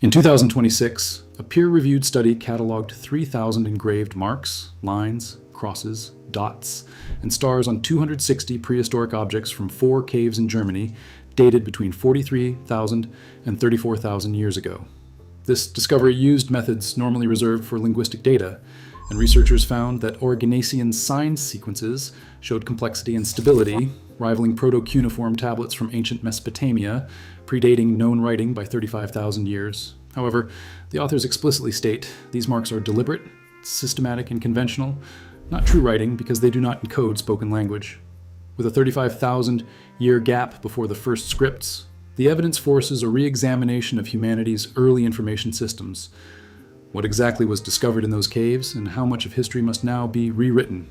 In 2026, a peer-reviewed study cataloged 3,000 engraved marks, lines, crosses, dots, and stars on 260 prehistoric objects from 4 caves in Germany, dated between 43,000 and 34,000 years ago. This discovery used methods normally reserved for linguistic data, and researchers found that Aurignacian sign sequences showed complexity and stability, rivaling proto-cuneiform tablets from ancient Mesopotamia, predating known writing by 35,000 years. However, the authors explicitly state these marks are deliberate, systematic, and conventional, not true writing because they do not encode spoken language. With a 35,000-year gap before the first scripts, the evidence forces a re-examination of humanity's early information systems. What exactly was discovered in those caves, and how much of history must now be rewritten?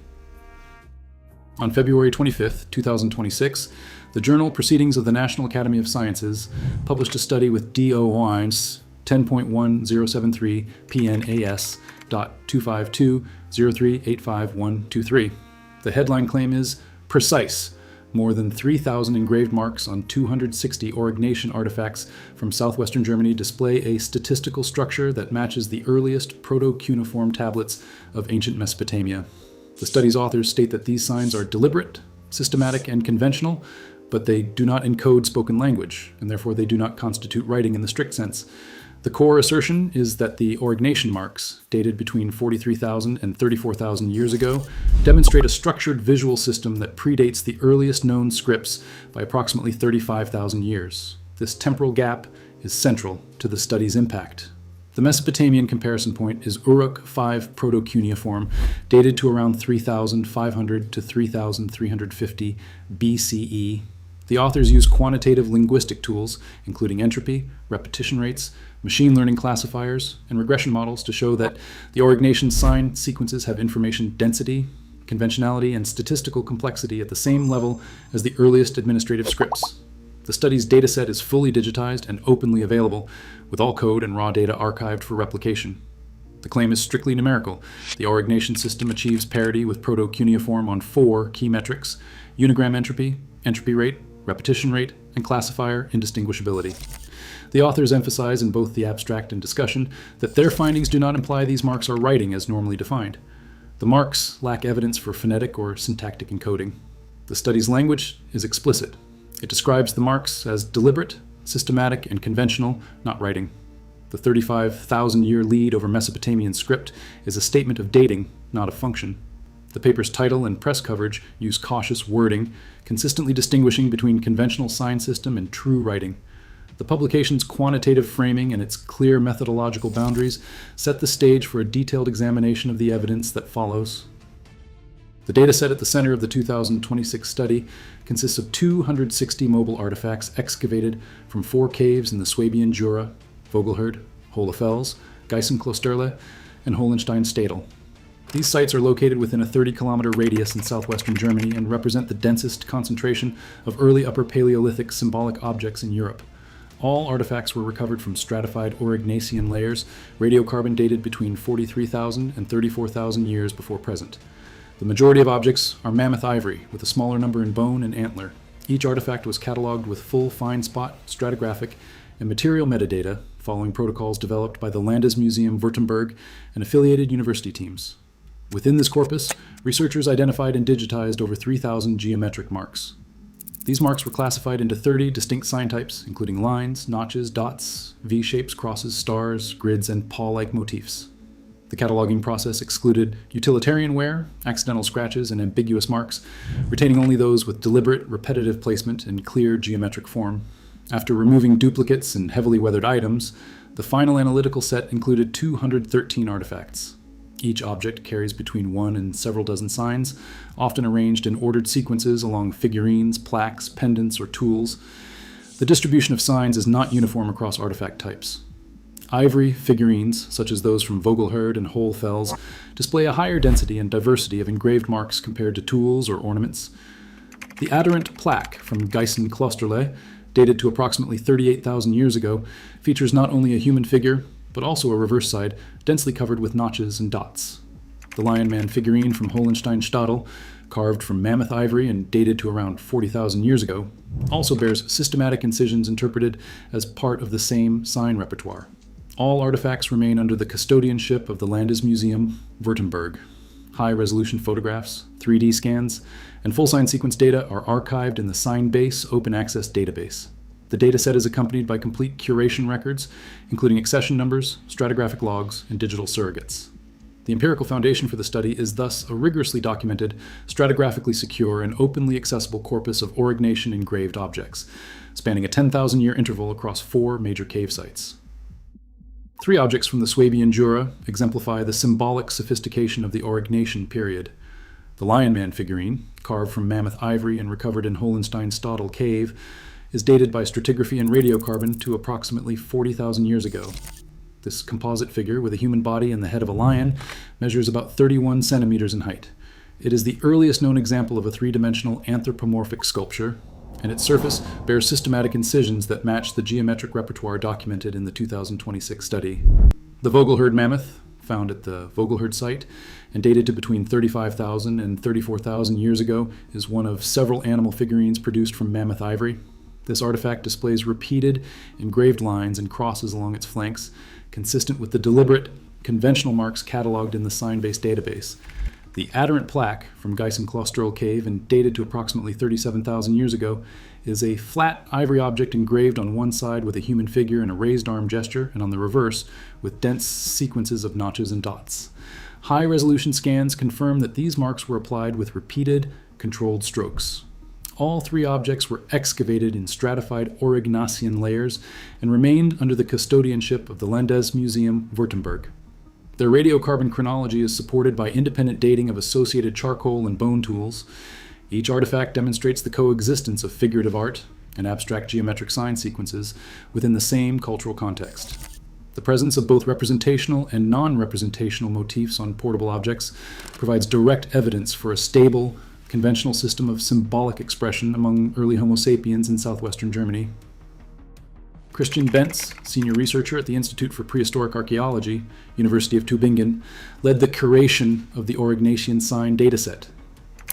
On February 25, 2026, the journal Proceedings of the National Academy of Sciences published a study with D.O. Wines 10.1073 PNAS.252.0385.123. The headline claim is precise. More than 3,000 engraved marks on 260 Aurignacian artifacts from southwestern Germany display a statistical structure that matches the earliest proto-cuneiform tablets of ancient Mesopotamia. The study's authors state that these signs are deliberate, systematic, and conventional, but they do not encode spoken language, and therefore they do not constitute writing in the strict sense. The core assertion is that the Aurignacian marks, dated between 43,000 and 34,000 years ago, demonstrate a structured visual system that predates the earliest known scripts by approximately 35,000 years. This temporal gap is central to the study's impact. The Mesopotamian comparison point is Uruk 5 proto-cuneiform, dated to around 3,500 to 3,350 BCE. The authors use quantitative linguistic tools, including entropy, repetition rates, machine learning classifiers, and regression models to show that the Aurignacian sign sequences have information density, conventionality, and statistical complexity at the same level as the earliest administrative scripts. The study's dataset is fully digitized and openly available, with all code and raw data archived for replication. The claim is strictly numerical. The Aurignacian system achieves parity with proto-cuneiform on 4 key metrics: unigram entropy, entropy rate, repetition rate, and classifier indistinguishability. The authors emphasize in both the abstract and discussion that their findings do not imply these marks are writing as normally defined. The marks lack evidence for phonetic or syntactic encoding. The study's language is explicit. It describes the marks as deliberate, systematic, and conventional, not writing. The 35,000-year lead over Mesopotamian script is a statement of dating, not of function. The paper's title and press coverage use cautious wording, consistently distinguishing between conventional sign system and true writing. The publication's quantitative framing and its clear methodological boundaries set the stage for a detailed examination of the evidence that follows. The dataset at the center of the 2026 study consists of 260 mobile artifacts excavated from 4 caves in the Swabian Jura, Vogelherd, Hohlefels, Geisenklosterle, and Hohenstein-Stadel. These sites are located within a 30-kilometer radius in southwestern Germany and represent the densest concentration of early Upper Paleolithic symbolic objects in Europe. All artifacts were recovered from stratified Aurignacian layers, radiocarbon dated between 43,000 and 34,000 years before present. The majority of objects are mammoth ivory, with a smaller number in bone and antler. Each artifact was cataloged with full fine spot, stratigraphic, and material metadata, following protocols developed by the Landesmuseum Württemberg and affiliated university teams. Within this corpus, researchers identified and digitized over 3,000 geometric marks. These marks were classified into 30 distinct sign types, including lines, notches, dots, V-shapes, crosses, stars, grids, and paw-like motifs. The cataloging process excluded utilitarian wear, accidental scratches, and ambiguous marks, retaining only those with deliberate, repetitive placement and clear geometric form. After removing duplicates and heavily weathered items, the final analytical set included 213 artifacts. Each object carries between 1 and several dozen signs, often arranged in ordered sequences along figurines, plaques, pendants, or tools. The distribution of signs is not uniform across artifact types. Ivory figurines, such as those from Vogelherd and Hohlefels, display a higher density and diversity of engraved marks compared to tools or ornaments. The adherent plaque from Geisenklosterle, dated to approximately 38,000 years ago, features not only a human figure, but also a reverse side, densely covered with notches and dots. The Lion Man figurine from Hohenstein-Stadel, carved from mammoth ivory and dated to around 40,000 years ago, also bears systematic incisions interpreted as part of the same sign repertoire. All artifacts remain under the custodianship of the Landesmuseum Württemberg. High-resolution photographs, 3D scans, and full sign sequence data are archived in the SignBase open access database. The dataset is accompanied by complete curation records, including accession numbers, stratigraphic logs, and digital surrogates. The empirical foundation for the study is thus a rigorously documented, stratigraphically secure, and openly accessible corpus of Aurignacian engraved objects, spanning a 10,000-year interval across 4 major cave sites. 3 objects from the Swabian Jura exemplify the symbolic sophistication of the Aurignacian period. The Lion Man figurine, carved from mammoth ivory and recovered in Hohenstein-Stadel cave, is dated by stratigraphy and radiocarbon to approximately 40,000 years ago. This composite figure, with a human body and the head of a lion, measures about 31 centimeters in height. It is the earliest known example of a 3-dimensional anthropomorphic sculpture, and its surface bears systematic incisions that match the geometric repertoire documented in the 2026 study. The Vogelherd mammoth, found at the Vogelherd site and dated to between 35,000 and 34,000 years ago, is one of several animal figurines produced from mammoth ivory. This artifact displays repeated engraved lines and crosses along its flanks, consistent with the deliberate, conventional marks catalogued in the SignBase database. The adherent plaque from Geisenklosterl cave and dated to approximately 37,000 years ago is a flat ivory object engraved on one side with a human figure and a raised arm gesture, and on the reverse with dense sequences of notches and dots. High-resolution scans confirm that these marks were applied with repeated, controlled strokes. All 3 objects were excavated in stratified Aurignacian layers and remained under the custodianship of the Landesmuseum Württemberg. Their radiocarbon chronology is supported by independent dating of associated charcoal and bone tools. Each artifact demonstrates the coexistence of figurative art and abstract geometric sign sequences within the same cultural context. The presence of both representational and non-representational motifs on portable objects provides direct evidence for a stable, conventional system of symbolic expression among early Homo sapiens in southwestern Germany. Christian Bentz, senior researcher at the Institute for Prehistoric Archaeology, University of Tübingen, led the curation of the Aurignacian sign dataset.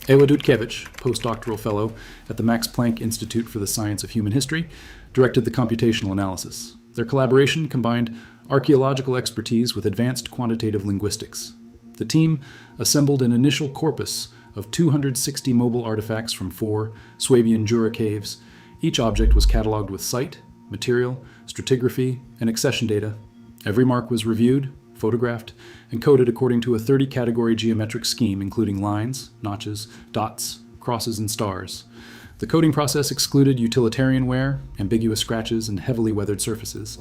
Ewa Dudkiewicz, postdoctoral fellow at the Max Planck Institute for the Science of Human History, directed the computational analysis. Their collaboration combined archeological expertise with advanced quantitative linguistics. The team assembled an initial corpus of 260 mobile artifacts from 4 Swabian Jura caves. Each object was catalogued with site, material, stratigraphy, and accession data. Every mark was reviewed, photographed, and coded according to a 30-category geometric scheme, including lines, notches, dots, crosses, and stars. The coding process excluded utilitarian wear, ambiguous scratches, and heavily weathered surfaces.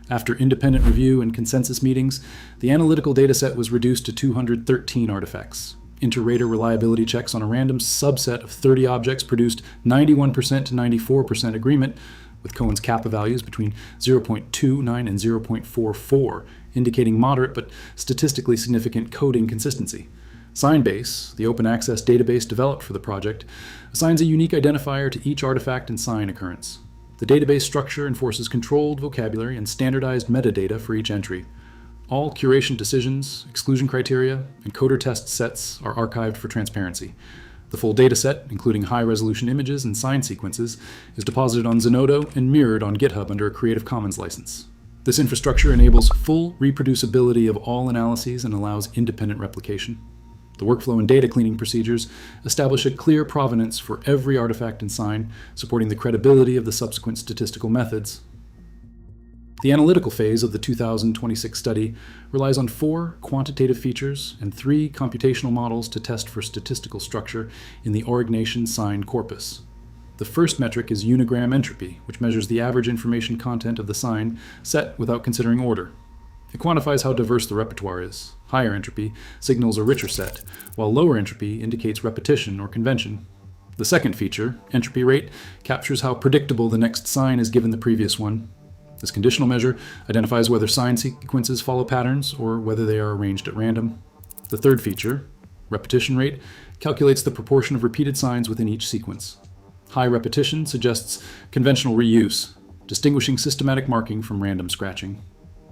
After independent review and consensus meetings, the analytical dataset was reduced to 213 artifacts. Inter-rater reliability checks on a random subset of 30 objects produced 91% to 94% agreement, with Cohen's kappa values between 0.29 and 0.44, indicating moderate but statistically significant coding consistency. SignBase, the open access database developed for the project, assigns a unique identifier to each artifact and sign occurrence. The database structure enforces controlled vocabulary and standardized metadata for each entry. All curation decisions, exclusion criteria, and coder test sets are archived for transparency. The full dataset, including high-resolution images and sign sequences, is deposited on Zenodo and mirrored on GitHub under a Creative Commons license. This infrastructure enables full reproducibility of all analyses and allows independent replication. The workflow and data cleaning procedures establish a clear provenance for every artifact and sign, supporting the credibility of the subsequent statistical methods. The analytical phase of the 2026 study relies on 4 quantitative features and 3 computational models to test for statistical structure in the Aurignacian sign corpus. The first metric is unigram entropy, which measures the average information content of the sign set without considering order. It quantifies how diverse the repertoire is. Higher entropy signals a richer set, while lower entropy indicates repetition or convention. The second feature, entropy rate, captures how predictable the next sign is given the previous one. This conditional measure identifies whether sign sequences follow patterns or whether they are arranged at random. The third feature, repetition rate, calculates the proportion of repeated signs within each sequence. High repetition suggests conventional reuse, distinguishing systematic marking from random scratching.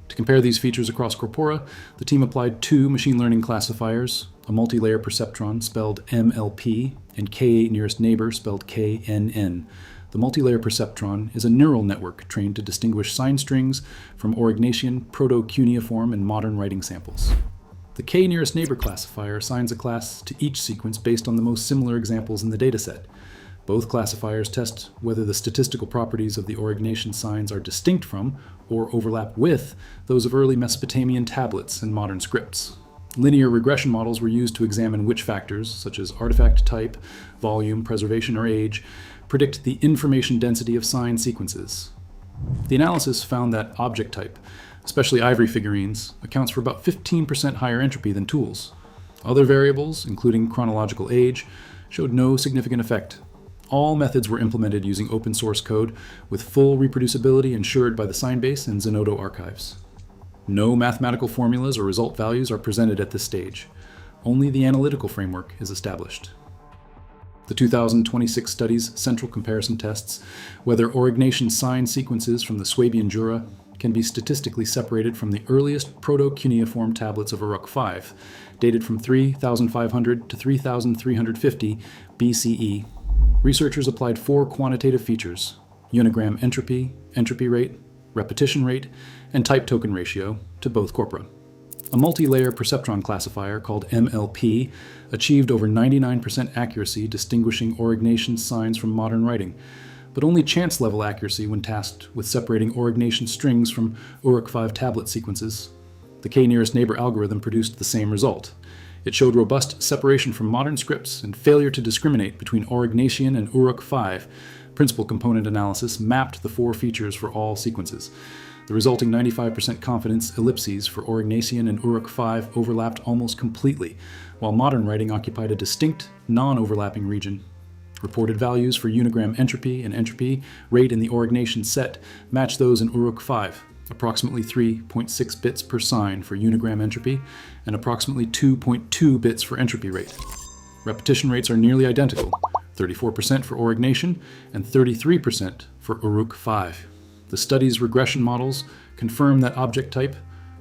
To compare these features across corpora, the team applied 2 machine learning classifiers, a multi-layer perceptron spelled MLP and K nearest neighbor spelled KNN. The The multilayer perceptron is a neural network trained to distinguish sign strings from Aurignacian, proto-cuneiform, and modern writing samples. The k-nearest neighbor classifier assigns a class to each sequence based on the most similar examples in the dataset. Both classifiers test whether the statistical properties of the Aurignacian signs are distinct from, or overlap with, those of early Mesopotamian tablets and modern scripts. Linear regression models were used to examine which factors, such as artifact type, volume, preservation, or age, predict the information density of sign sequences. The analysis found that object type, especially ivory figurines, accounts for about 15% higher entropy than tools. Other variables, including chronological age, showed no significant effect. All methods were implemented using open source code with full reproducibility ensured by the Signbase and Zenodo archives. No mathematical formulas or result values are presented at this stage. Only the analytical framework is established. The 2026 study's central comparison tests whether Aurignacian sign sequences from the Swabian Jura can be statistically separated from the earliest proto-cuneiform tablets of Uruk V, dated from 3,500 to 3,350 BCE. Researchers applied 4 quantitative features: unigram entropy, entropy rate, repetition rate, and type token ratio to both corpora. A multi-layer perceptron classifier called MLP achieved over 99% accuracy distinguishing Aurignacian signs from modern writing, but only chance-level accuracy when tasked with separating Aurignacian strings from Uruk V tablet sequences. The k-nearest neighbor algorithm produced the same result. It showed robust separation from modern scripts and failure to discriminate between Aurignacian and Uruk V. Principal component analysis mapped the 4 features for all sequences. The resulting 95% confidence ellipses for Aurignacian and Uruk V overlapped almost completely, while modern writing occupied a distinct, non-overlapping region. Reported values for unigram entropy and entropy rate in the Aurignacian set match those in Uruk V, approximately 3.6 bits per sign for unigram entropy and approximately 2.2 bits for entropy rate. Repetition rates are nearly identical, 34% for Aurignacian and 33% for Uruk V. The study's regression models confirm that object type,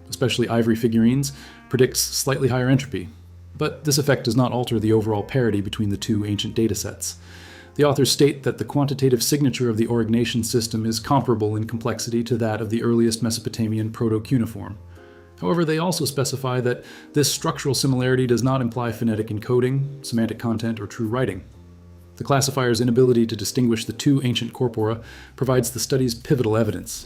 especially ivory figurines, predicts slightly higher entropy, but this effect does not alter the overall parity between the 2 ancient datasets. The authors state that the quantitative signature of the Aurignacian system is comparable in complexity to that of the earliest Mesopotamian proto-cuneiform. However, they also specify that this structural similarity does not imply phonetic encoding, semantic content, or true writing. The classifier's inability to distinguish the 2 ancient corpora provides the study's pivotal evidence.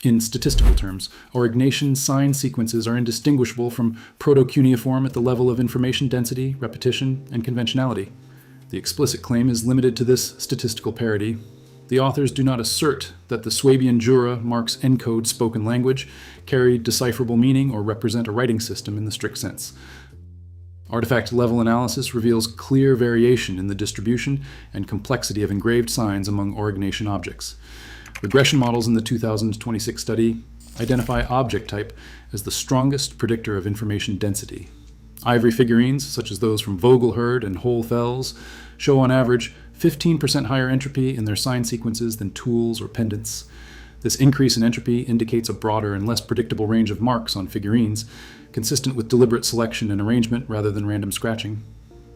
In statistical terms, Aurignacian sign sequences are indistinguishable from proto-cuneiform at the level of information density, repetition, and conventionality. The explicit claim is limited to this statistical parity. The authors do not assert that the Swabian Jura marks encode spoken language, carry decipherable meaning, or represent a writing system in the strict sense. Artifact-level analysis reveals clear variation in the distribution and complexity of engraved signs among Aurignacian objects. Regression models in the 2026 study identify object type as the strongest predictor of information density. Ivory figurines, such as those from Vogelherd and Whole Fells, show on average 15% higher entropy in their sign sequences than tools or pendants. This increase in entropy indicates a broader and less predictable range of marks on figurines, consistent with deliberate selection and arrangement rather than random scratching.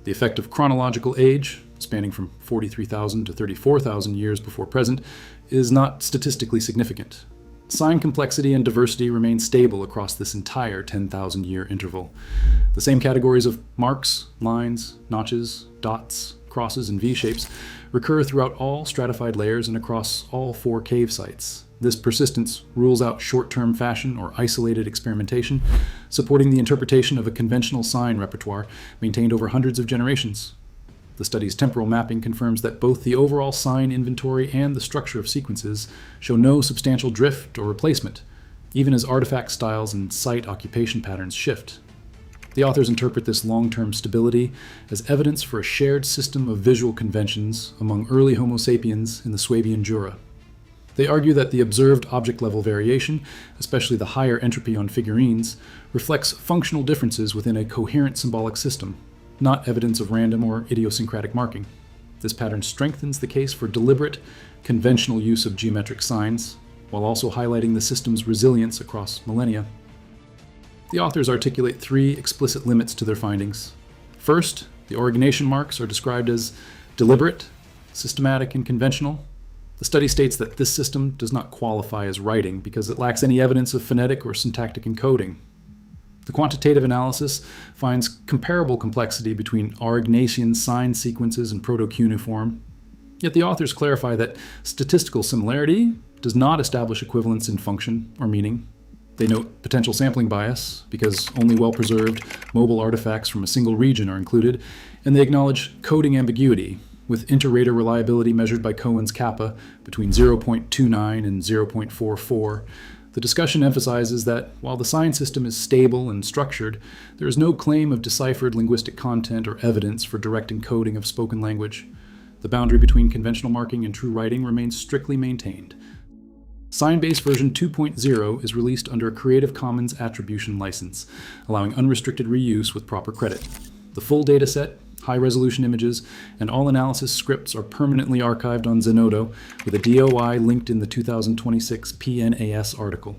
The effect of chronological age, spanning from 43,000 to 34,000 years before present, is not statistically significant. Sign complexity and diversity remain stable across this entire 10,000-year interval. The same categories of marks, lines, notches, dots, crosses, and V-shapes recur throughout all stratified layers and across all 4 cave sites. This persistence rules out short-term fashion or isolated experimentation, supporting the interpretation of a conventional sign repertoire maintained over hundreds of generations. The study's temporal mapping confirms that both the overall sign inventory and the structure of sequences show no substantial drift or replacement, even as artifact styles and site occupation patterns shift. The authors interpret this long-term stability as evidence for a shared system of visual conventions among early Homo sapiens in the Swabian Jura. They argue that the observed object-level variation, especially the higher entropy on figurines, reflects functional differences within a coherent symbolic system, not evidence of random or idiosyncratic marking. This pattern strengthens the case for deliberate, conventional use of geometric signs, while also highlighting the system's resilience across millennia. The authors articulate 3 explicit limits to their findings. First, the Aurignacian marks are described as deliberate, systematic, and conventional. The study states that this system does not qualify as writing because it lacks any evidence of phonetic or syntactic encoding. The quantitative analysis finds comparable complexity between Aurignacian sign sequences and proto-cuneiform, yet the authors clarify that statistical similarity does not establish equivalence in function or meaning. They note potential sampling bias because only well-preserved mobile artifacts from a single region are included, and they acknowledge coding ambiguity, with inter-rater reliability measured by Cohen's kappa between 0.29 and 0.44. The discussion emphasizes that while the sign system is stable and structured, there is no claim of deciphered linguistic content or evidence for direct encoding of spoken language. The boundary between conventional marking and true writing remains strictly maintained. Sign-based version 2.0 is released under a Creative Commons Attribution license, allowing unrestricted reuse with proper credit. The full dataset, high-resolution images, and all analysis scripts are permanently archived on Zenodo, with a DOI linked in the 2026 PNAS article.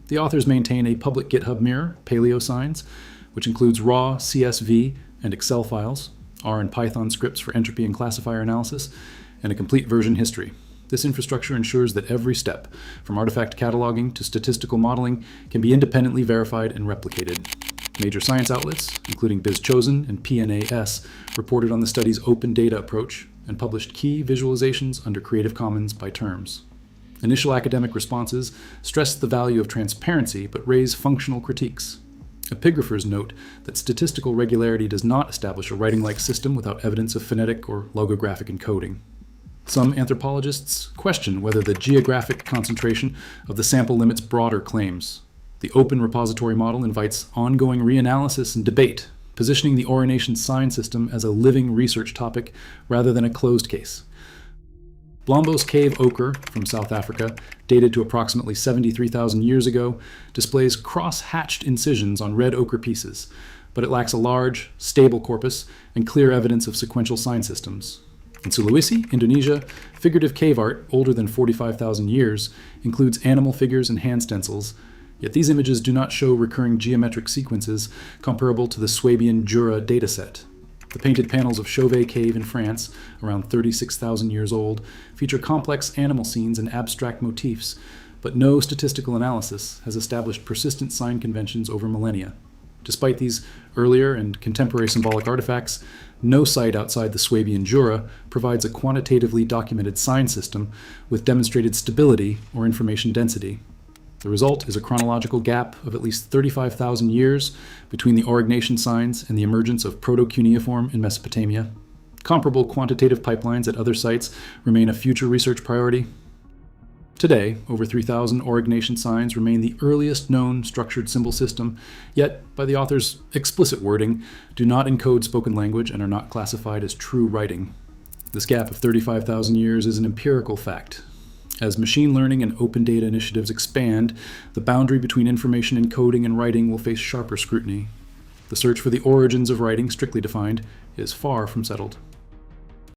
The authors maintain a public GitHub mirror, PaleoSigns, which includes raw CSV and Excel files, R and Python scripts for entropy and classifier analysis, and a complete version history. This infrastructure ensures that every step, from artifact cataloging to statistical modeling, can be independently verified and replicated. Major science outlets, including BizChosen and PNAS, reported on the study's open data approach and published key visualizations under Creative Commons by terms. Initial academic responses stress the value of transparency but raise functional critiques. Epigraphers note that statistical regularity does not establish a writing-like system without evidence of phonetic or logographic encoding. Some anthropologists question whether the geographic concentration of the sample limits broader claims. The open repository model invites ongoing reanalysis and debate, positioning the Aurignacian sign system as a living research topic rather than a closed case. Blombos Cave ochre from South Africa, dated to approximately 73,000 years ago, displays cross-hatched incisions on red ochre pieces, but it lacks a large, stable corpus and clear evidence of sequential sign systems. In Sulawesi, Indonesia, figurative cave art, older than 45,000 years, includes animal figures and hand stencils, yet these images do not show recurring geometric sequences comparable to the Swabian Jura dataset. The painted panels of Chauvet Cave in France, around 36,000 years old, feature complex animal scenes and abstract motifs, but no statistical analysis has established persistent sign conventions over millennia. Despite these earlier and contemporary symbolic artifacts, no site outside the Swabian Jura provides a quantitatively documented sign system with demonstrated stability or information density. The result is a chronological gap of at least 35,000 years between the Aurignacian signs and the emergence of proto-cuneiform in Mesopotamia. Comparable quantitative pipelines at other sites remain a future research priority. Today, over 3,000 Aurignacian signs remain the earliest known structured symbol system, yet, by the author's explicit wording, do not encode spoken language and are not classified as true writing. This gap of 35,000 years is an empirical fact. As machine learning and open data initiatives expand, the boundary between information encoding and writing will face sharper scrutiny. The search for the origins of writing, strictly defined, is far from settled.